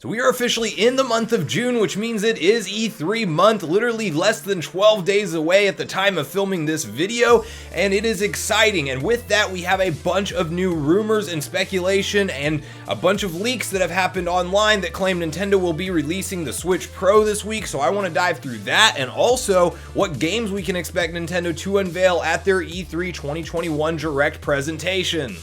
So we are officially in the month of June, which means it is E3 month, literally less than 12 days away at the time of filming this video, and it is exciting. And with that, we have a bunch of new rumors and speculation and a bunch of leaks that have happened online that claim Nintendo will be releasing the Switch Pro this week. So I want to dive through that, and also what games we can expect Nintendo to unveil at their E3 2021 Direct presentation.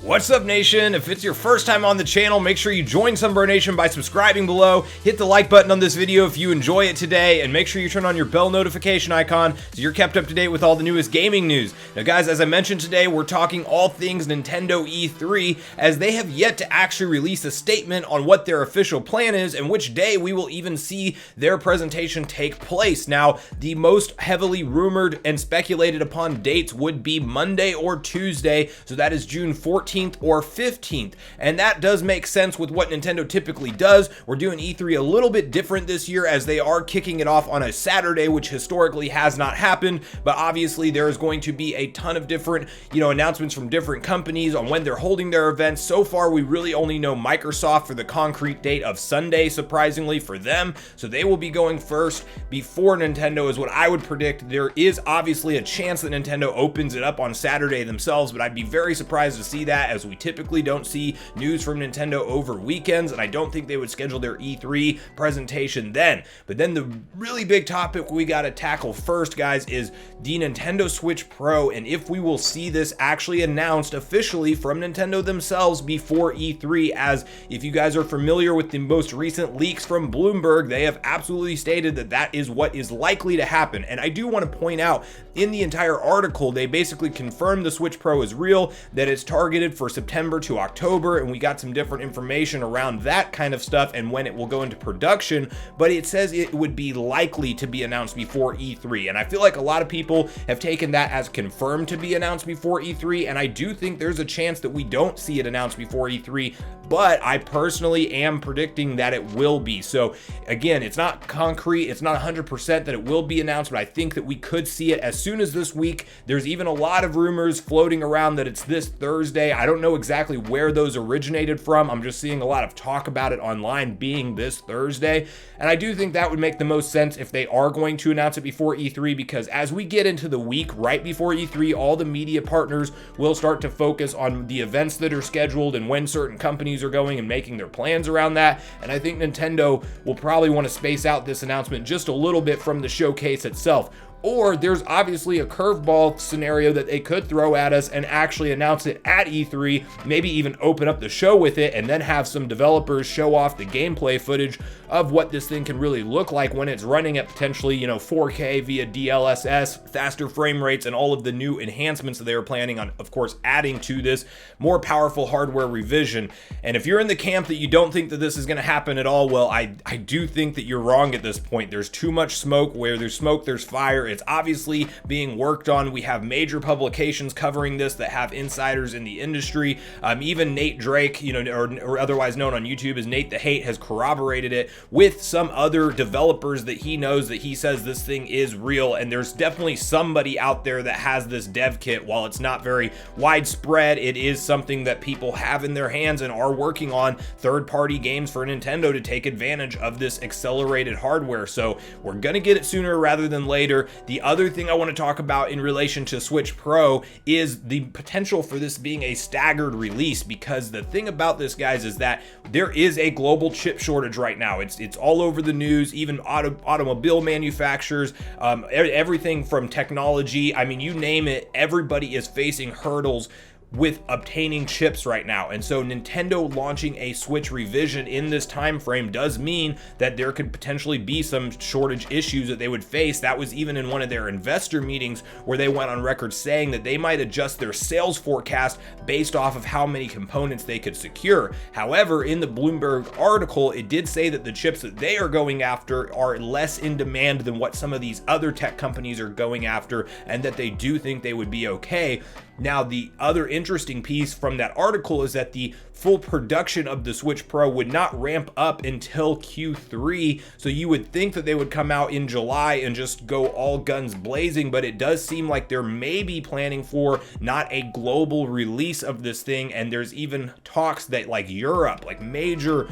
What's up, Nation? If it's your first time on the channel, make sure you join Sunbro Nation by subscribing below, hit the like button on this video if you enjoy it today, and make sure you turn on your bell notification icon so you're kept up to date with all the newest gaming news. Now guys, as I mentioned today, we're talking all things Nintendo E3, as they have yet to actually release a statement on what their official plan is and which day we will even see their presentation take place. Now, the most heavily rumored and speculated upon dates would be Monday or Tuesday, so that is June 14th or 15th, and that does make sense with what Nintendo typically does. We're doing E3 a little bit different this year, as they are kicking it off on a Saturday, which historically has not happened, but obviously there is going to be a ton of different, announcements from different companies on when they're holding their events. So far, we really only know Microsoft for the concrete date of Sunday, surprisingly for them, so they will be going first before Nintendo is what I would predict. There is obviously a chance that Nintendo opens it up on Saturday themselves, but I'd be very surprised to see that, as we typically don't see news from Nintendo over weekends, and I don't think they would schedule their E3 presentation then. But then the really big topic we got to tackle first, guys, is the Nintendo Switch Pro, and if we will see this actually announced officially from Nintendo themselves before E3, as if you guys are familiar with the most recent leaks from Bloomberg, they have absolutely stated that that is what is likely to happen. And I do want to point out, in the entire article, they basically confirmed the Switch Pro is real, that it's targeted for September to October, and we got some different information around that kind of stuff and when it will go into production, but it says it would be likely to be announced before E3, and I feel like a lot of people have taken that as confirmed to be announced before E3, and I do think there's a chance that we don't see it announced before E3, but I personally am predicting that it will be. So again, it's not concrete, it's not 100% that it will be announced, but I think that we could see it as soon as this week. There's even a lot of rumors floating around that it's this Thursday. I don't know exactly where those originated from. I'm just seeing a lot of talk about it online being this Thursday, and I do think that would make the most sense if they are going to announce it before E3, because as we get into the week right before E3, all the media partners will start to focus on the events that are scheduled and when certain companies are going and making their plans around that, and I think Nintendo will probably want to space out this announcement just a little bit from the showcase itself. Or there's obviously a curveball scenario that they could throw at us and actually announce it at E3, maybe even open up the show with it, and then have some developers show off the gameplay footage of what this thing can really look like when it's running at potentially, 4K via DLSS, faster frame rates, and all of the new enhancements that they are planning on, of course, adding to this more powerful hardware revision. And if you're in the camp that you don't think that this is going to happen at all, well, I do think that you're wrong at this point. There's too much smoke. Where there's smoke, there's fire. It's obviously being worked on. We have major publications covering this that have insiders in the industry. Even Nate Drake, or otherwise known on YouTube as Nate the Hate, has corroborated it with some other developers that he knows, that he says this thing is real. And there's definitely somebody out there that has this dev kit. While it's not very widespread, it is something that people have in their hands and are working on third-party games for Nintendo to take advantage of this accelerated hardware. So we're gonna get it sooner rather than later. The other thing I want to talk about in relation to Switch Pro is the potential for this being a staggered release, because the thing about this, guys, is that there is a global chip shortage right now. It's all over the news, even automobile manufacturers, everything from technology. I mean, you name it, everybody is facing hurdles with obtaining chips right now. And so Nintendo launching a Switch revision in this time frame does mean that there could potentially be some shortage issues that they would face. That was even in one of their investor meetings, where they went on record saying that they might adjust their sales forecast based off of how many components they could secure. However, in the Bloomberg article, it did say that the chips that they are going after are less in demand than what some of these other tech companies are going after, and that they do think they would be okay. Now, the other interesting piece from that article is that the full production of the Switch Pro would not ramp up until Q3, so you would think that they would come out in July and just go all guns blazing, but it does seem like they're maybe planning for not a global release of this thing, and there's even talks that like Europe, like major,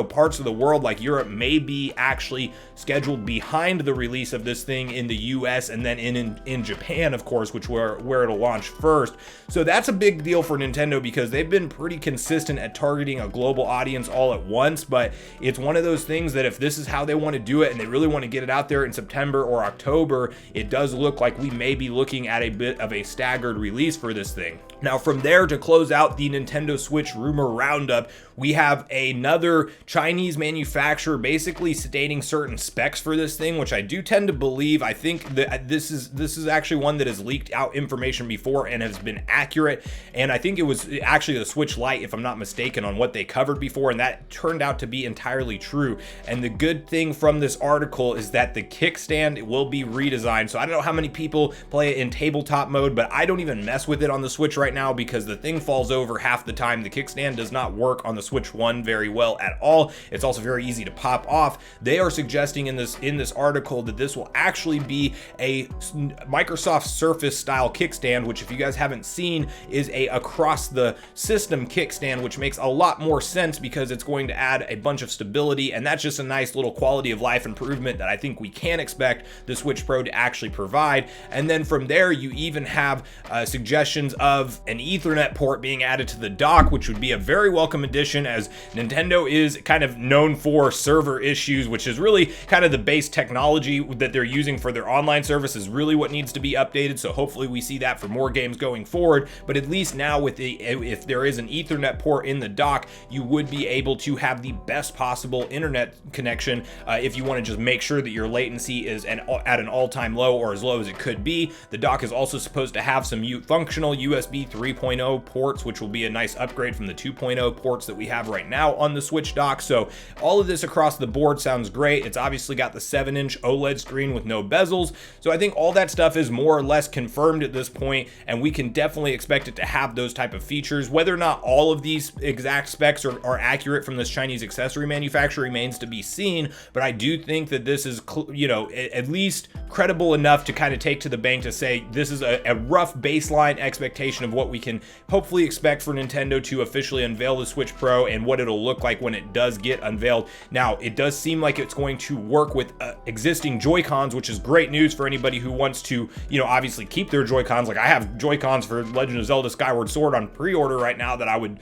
parts of the world like Europe may be actually scheduled behind the release of this thing in the US and then in Japan, of course, which where it'll launch first. So that's a big deal for Nintendo because they've been pretty consistent at targeting a global audience all at once, but it's one of those things that if this is how they want to do it and they really want to get it out there in September or October, it does look like we may be looking at a bit of a staggered release for this thing. Now from there, to close out the Nintendo Switch rumor roundup, we have another Chinese manufacturer basically stating certain specs for this thing, which I do tend to believe. I think that this is actually one that has leaked out information before and has been accurate, and I think it was actually the Switch Lite, if I'm not mistaken, on what they covered before, and that turned out to be entirely true. And the good thing from this article is that the kickstand will be redesigned. So I don't know how many people play it in tabletop mode, but I don't even mess with it on the Switch right now because the thing falls over half the time. The kickstand does not work on the Switch 1 very well at all. It's also very easy to pop off. They are suggesting in this article that this will actually be a Microsoft Surface style kickstand, which if you guys haven't seen is a across the system kickstand, which makes a lot more sense because it's going to add a bunch of stability, and that's just a nice little quality of life improvement that I think we can expect the Switch Pro to actually provide. And then from there, you even have suggestions of an Ethernet port being added to the dock, which would be a very welcome addition, as Nintendo is kind of known for server issues, which is really kind of the base technology that they're using for their online service is really what needs to be updated. So hopefully we see that for more games going forward. But at least now with if there is an Ethernet port in the dock, you would be able to have the best possible internet connection if you want to just make sure that your latency is at an all-time low or as low as it could be. The dock is also supposed to have some functional USB 3.0 ports, which will be a nice upgrade from the 2.0 ports that we have right now on the Switch dock. So all of this across the board sounds great. It's obviously got the 7-inch OLED screen with no bezels. So I think all that stuff is more or less confirmed at this point, and we can definitely expect it to have those type of features. Whether or not all of these exact specs are accurate from this Chinese accessory manufacturer remains to be seen, but I do think that this is, at least credible enough to kind of take to the bank to say this is a rough baseline expectation of what we can hopefully expect for Nintendo to officially unveil the Switch Pro and what it'll look like when it does get unveiled. Now, it does seem like it's going to work with existing Joy-Cons, which is great news for anybody who wants to, obviously keep their Joy-Cons. Like I have Joy-Cons for Legend of Zelda Skyward Sword on pre-order right now that I would,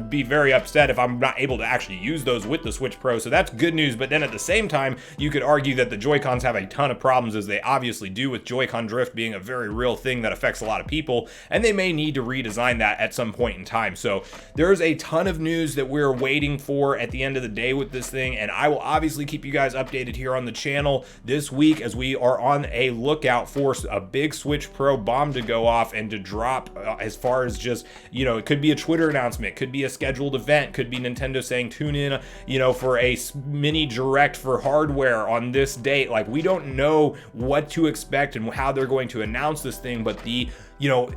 be very upset if I'm not able to actually use those with the Switch Pro. So that's good news. But then at the same time, you could argue that the Joy-Cons have a ton of problems, as they obviously do, with Joy-Con drift being a very real thing that affects a lot of people, and they may need to redesign that at some point in time. So there's a ton of news that we're waiting for at the end of the day with this thing, and I will obviously keep you guys updated here on the channel this week as we are on a lookout for a big Switch Pro bomb to go off and to drop, as far as just, it could be a Twitter announcement, it could be a scheduled event, could be Nintendo saying tune in, for a mini direct for hardware on this date. Like, we don't know what to expect and how they're going to announce this thing, but the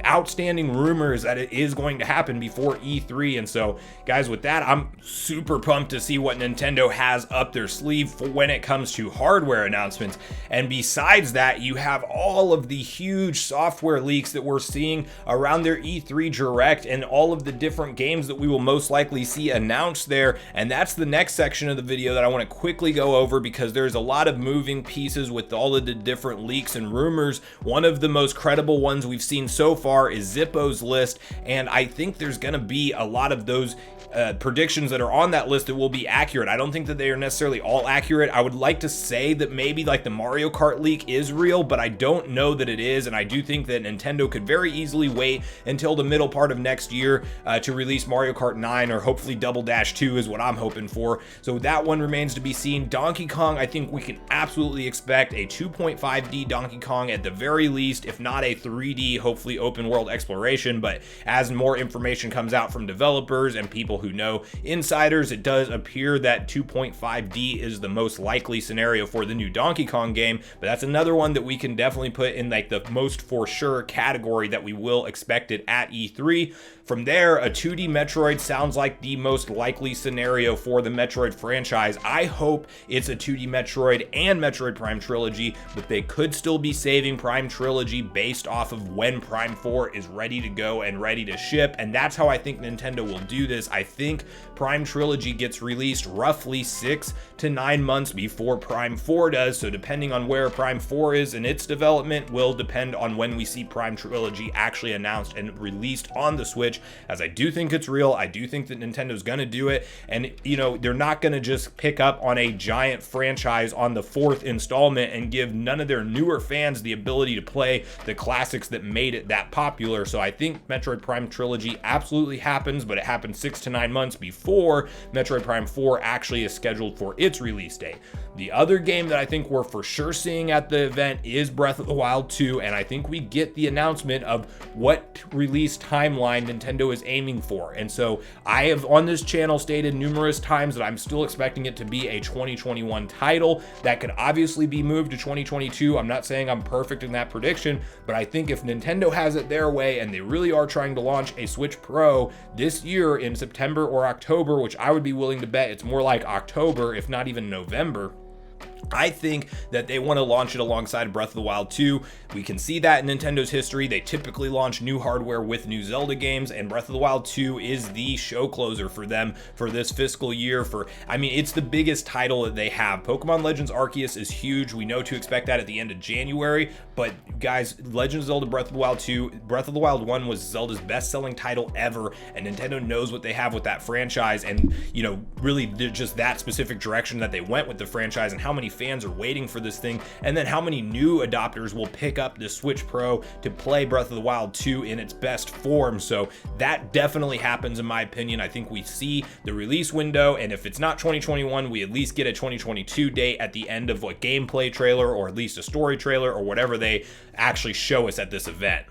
outstanding rumors that it is going to happen before E3. And so, guys, with that, I'm super pumped to see what Nintendo has up their sleeve for when it comes to hardware announcements. And besides that, you have all of the huge software leaks that we're seeing around their E3 Direct and all of the different games that we will most likely see announced there. And that's the next section of the video that I want to quickly go over, because there's a lot of moving pieces with all of the different leaks and rumors. One of the most credible ones we've seen so far is Zippo's list, and I think there's going to be a lot of those predictions that are on that list that will be accurate. I don't think that they are necessarily all accurate. I would like to say that maybe like the Mario Kart leak is real, but I don't know that it is, and I do think that Nintendo could very easily wait until the middle part of next year to release Mario Kart 9, or hopefully Double Dash 2 is what I'm hoping for. So that one remains to be seen. Donkey Kong, I think we can absolutely expect a 2.5D Donkey Kong at the very least, if not a 3D, hopefully open world exploration. But as more information comes out from developers and people who know insiders, it does appear that 2.5D is the most likely scenario for the new Donkey Kong game. But that's another one that we can definitely put in like the most for sure category that we will expect it at E3. from there, a 2D Metroid sounds like the most likely scenario for the Metroid franchise. I hope it's a 2D Metroid and Metroid Prime Trilogy, but they could still be saving Prime Trilogy based off of when Prime 4 is ready to go and ready to ship, and that's how I think Nintendo will do this. I think Prime Trilogy gets released roughly 6 to 9 months before Prime 4 does, so depending on where Prime 4 is in its development will depend on when we see Prime Trilogy actually announced and released on the Switch, as I do think it's real. I do think that Nintendo's gonna do it, and you know, they're not gonna just pick up on a giant franchise on the 4th installment and give none of their newer fans the ability to play the classics that made it that popular. So I think Metroid Prime Trilogy absolutely happens, but it happens 6 to 9 months before Metroid Prime 4 actually is scheduled for its release date. The other game that I think we're for sure seeing at the event is Breath of the Wild 2, and I think we get the announcement of what release timeline Nintendo is aiming for. And so I have on this channel stated numerous times that I'm still expecting it to be a 2021 title. That could obviously be moved to 2022. I'm not saying I'm perfect in that prediction, but I think if Nintendo has it their way and they really are trying to launch a Switch Pro this year in September or October, which I would be willing to bet it's more like October, if not even November, I think that they want to launch it alongside Breath of the Wild 2. We can see that in Nintendo's history. They typically launch new hardware with new Zelda games, and Breath of the Wild 2 is the show closer for them for this fiscal year. It's the biggest title that they have. Pokemon Legends Arceus is huge. We know to expect that at the end of January, but guys, Legend of Zelda Breath of the Wild 2, Breath of the Wild 1 was Zelda's best-selling title ever, and Nintendo knows what they have with that franchise, and you know, really just that specific direction that they went with the franchise, and how many fans are waiting for this thing, and then how many new adopters will pick up the Switch Pro to play Breath of the Wild 2 in its best form. So that definitely happens in my opinion. I think we see the release window, and if it's not 2021, we at least get a 2022 date at the end of a gameplay trailer, or at least a story trailer, or whatever they actually show us at this event.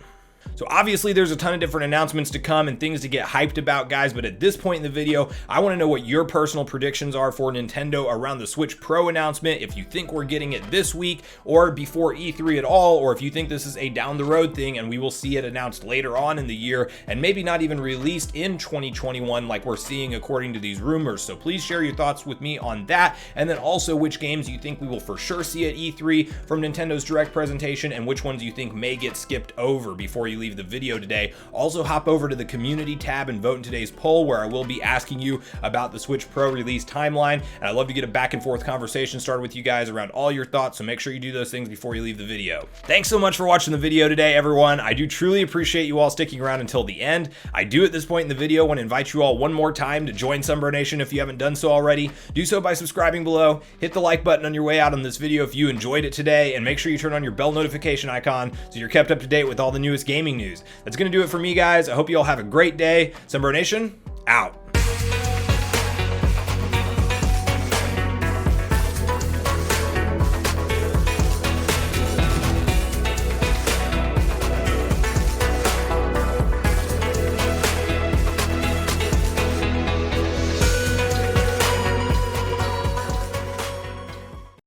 So obviously there's a ton of different announcements to come and things to get hyped about, guys, but at this point in the video, I want to know what your personal predictions are for Nintendo around the Switch Pro announcement. If you think we're getting it this week or before E3 at all, or if you think this is a down the road thing and we will see it announced later on in the year and maybe not even released in 2021 like we're seeing according to these rumors. So please share your thoughts with me on that, and then also which games you think we will for sure see at E3 from Nintendo's direct presentation, and which ones you think may get skipped over before you leave the video today. Also hop over to the community tab and vote in today's poll, where I will be asking you about the Switch Pro release timeline, and I'd love to get a back and forth conversation started with you guys around all your thoughts, so make sure you do those things before you leave the video. Thanks so much for watching the video today, everyone. I do truly appreciate you all sticking around until the end. I do at this point in the video want to invite you all one more time to join Sunbro Nation if you haven't done so already. Do so by subscribing below, hit the like button on your way out on this video if you enjoyed it today, and make sure you turn on your bell notification icon so you're kept up to date with all the newest gaming news. That's going to do it for me, guys. I hope you all have a great day. Sunbro Nation, out.